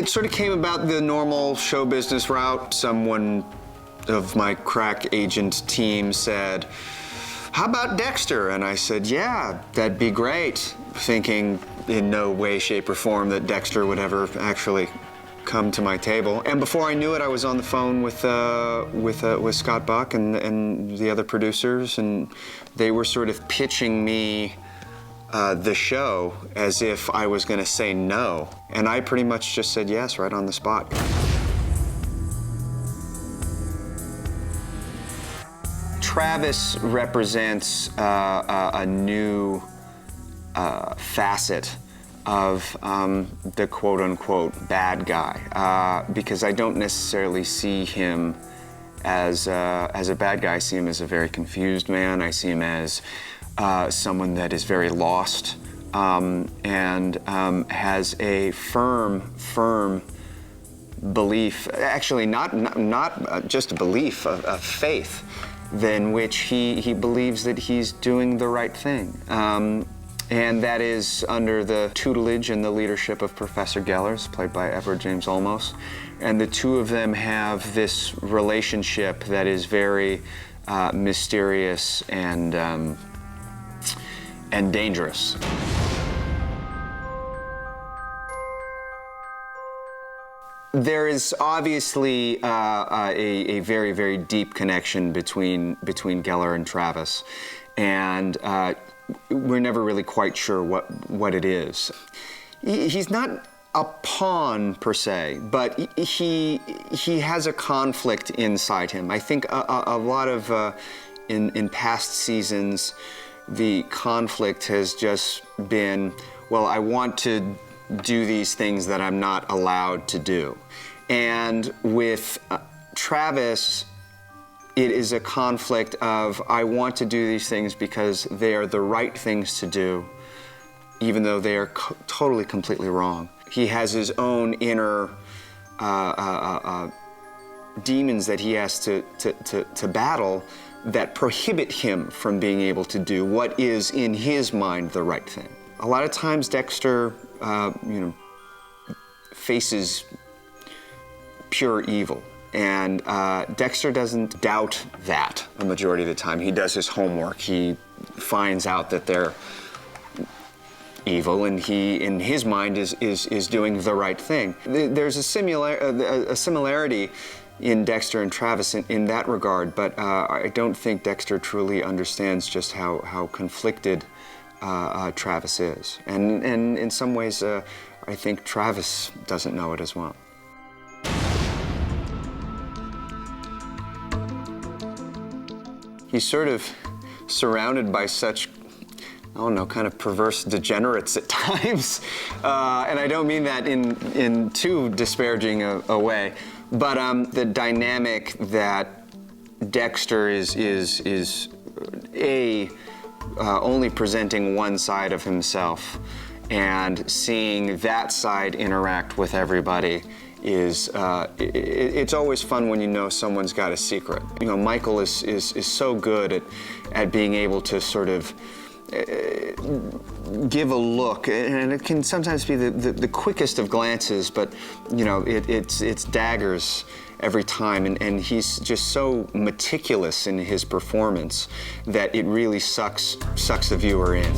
It sort of came about the normal show business route. Someone of my crack agent team said, "How about Dexter?" And I said, "Yeah, that'd be great," thinking in no way, shape, or form that Dexter would ever actually come to my table. And before I knew it, I was on the phone with Scott Buck and the other producers, and they were sort of pitching me the show as if I was going to say no. And I pretty much just said yes right on the spot. Travis represents a new facet of the quote-unquote bad guy, because I don't necessarily see him as a bad guy. I see him as a very confused man. I see him as someone that is very lost and has a firm belief, actually not just a belief, a faith, in which he believes that he's doing the right thing. And that is under the tutelage and the leadership of Professor Gellers, played by Edward James Olmos. And the two of them have this relationship that is very mysterious and dangerous. There is obviously a very, very deep connection between Geller and Travis, and we're never really quite sure what it is. He's not a pawn per se, but he has a conflict inside him. I think a lot of in past seasons, the conflict has just been, well, I want to do these things that I'm not allowed to do. And with Travis, it is a conflict of, I want to do these things because they are the right things to do, even though they are totally, completely wrong. He has his own inner demons that he has to battle that prohibit him from being able to do what is, in his mind, the right thing. A lot of times Dexter faces pure evil. And Dexter doesn't doubt that a majority of the time. He does his homework. He finds out that they're evil, and he, in his mind, is doing the right thing. There's a similarity in Dexter and Travis in that regard, but I don't think Dexter truly understands just how conflicted Travis is. And in some ways, I think Travis doesn't know it as well. He's sort of surrounded by such, I don't know, kind of perverse degenerates at times. And I don't mean that in too disparaging a way, but the dynamic that Dexter is only presenting one side of himself, and seeing that side interact with everybody is, it's always fun when you know someone's got a secret. You know, Michael is so good at being able to sort of give a look, and it can sometimes be the quickest of glances, but you know, it's daggers every time, and he's just so meticulous in his performance that it really sucks the viewer in.